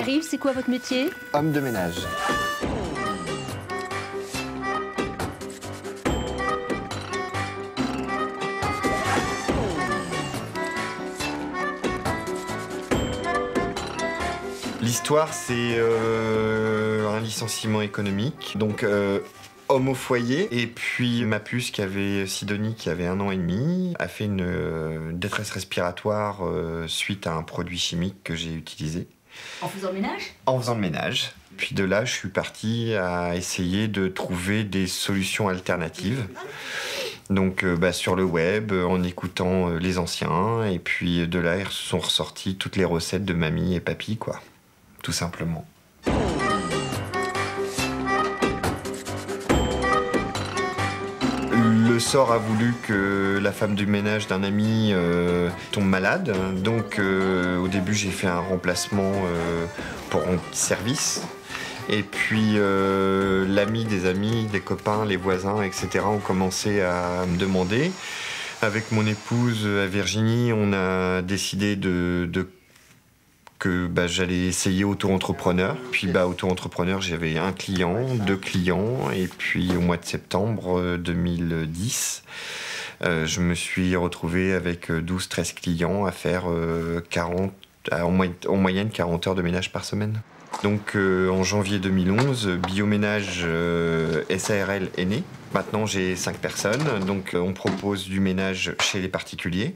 Pierre-Yves, c'est quoi votre métier? Homme de ménage. L'histoire, c'est un licenciement économique, donc homme au foyer. Et puis ma puce, Sidonie, qui avait 1 an et demi, a fait une détresse respiratoire suite à un produit chimique que j'ai utilisé. En faisant le ménage? En faisant le ménage. Puis de là, je suis parti à essayer de trouver des solutions alternatives. Donc sur le web, en écoutant les anciens. Et puis de là, sont ressorties toutes les recettes de mamie et papy, quoi. Tout simplement. Le sort a voulu que la femme du ménage d'un ami tombe malade. Donc au début, j'ai fait un remplacement pour rendre service. Et puis l'ami des amis, des copains, les voisins, etc. ont commencé à me demander. Avec mon épouse Virginie, on a décidé que j'allais essayer auto-entrepreneur. Puis auto-entrepreneur, j'avais 1 client, 2 clients. Et puis au mois de septembre 2010, je me suis retrouvé avec 12-13 clients à faire en moyenne 40 heures de ménage par semaine. Donc en janvier 2011, Bioménage SARL est né. Maintenant j'ai 5 personnes, donc on propose du ménage chez les particuliers.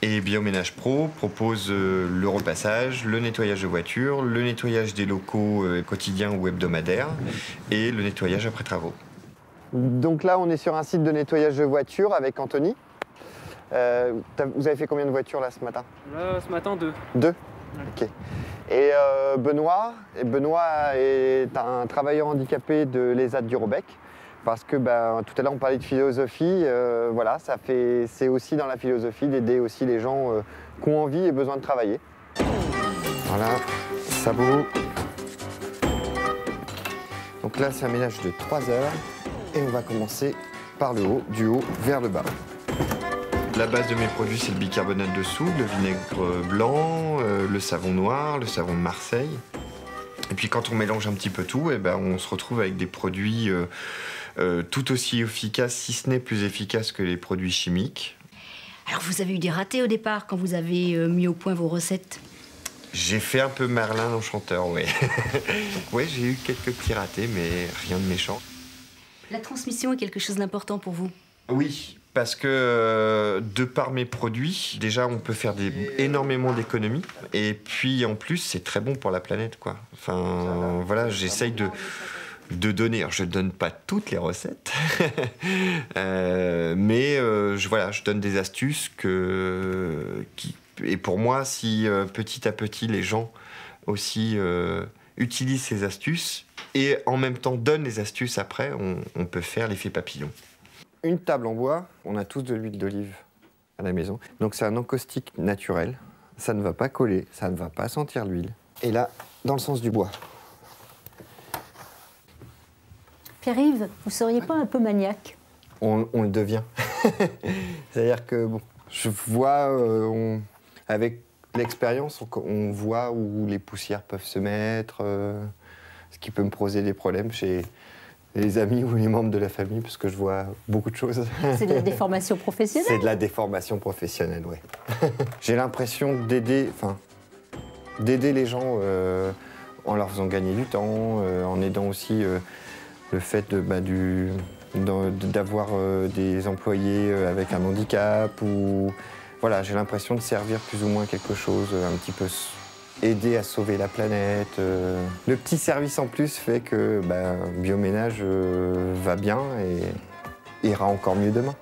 Et Bioménage Pro propose le repassage, le nettoyage de voitures, le nettoyage des locaux quotidiens ou hebdomadaires et le nettoyage après travaux. Donc là, on est sur un site de nettoyage de voitures avec Anthony. Vous avez fait combien de voitures là ce matin? Là, ce matin, 2. 2? Ouais. Ok. Et Benoît est un travailleur handicapé de l'ESAT du Robec. Parce que tout à l'heure on parlait de philosophie, voilà, c'est aussi dans la philosophie d'aider aussi les gens qui ont envie et besoin de travailler. Voilà, sabot. Donc là c'est un ménage de 3 heures et on va commencer par le haut, du haut vers le bas. La base de mes produits c'est le bicarbonate de soude, le vinaigre blanc, le savon noir, le savon de Marseille. Et puis quand on mélange un petit peu tout, on se retrouve avec des produits tout aussi efficaces, si ce n'est plus efficaces que les produits chimiques. Alors vous avez eu des ratés au départ quand vous avez mis au point vos recettes? J'ai fait un peu Merlin l'Enchanteur, oui. Oui, j'ai eu quelques petits ratés, mais rien de méchant. La transmission est quelque chose d'important pour vous? Oui, parce que de par mes produits, déjà on peut faire énormément d'économies. Et puis en plus, c'est très bon pour la planète, quoi. Enfin, voilà, j'essaye de donner. Alors, je ne donne pas toutes les recettes, mais je donne des astuces et pour moi, si petit à petit les gens aussi utilisent ces astuces et en même temps donnent les astuces après, on peut faire l'effet papillon. Une table en bois, on a tous de l'huile d'olive à la maison. Donc c'est un encaustique naturel, ça ne va pas coller, ça ne va pas sentir l'huile. Et là, dans le sens du bois. Pierre-Yves, vous seriez pas un peu maniaque? On le devient. C'est-à-dire que je vois, avec l'expérience, on voit où les poussières peuvent se mettre, ce qui peut me poser des problèmes chez les amis ou les membres de la famille, parce que je vois beaucoup de choses. C'est de la déformation professionnelle? C'est de la déformation professionnelle, oui. J'ai l'impression d'aider les gens en leur faisant gagner du temps, en aidant aussi le fait d'avoir des employés avec un handicap. Voilà, j'ai l'impression de servir plus ou moins quelque chose, un petit peu aider à sauver la planète. Le petit service en plus fait que Bioménage va bien et ira encore mieux demain.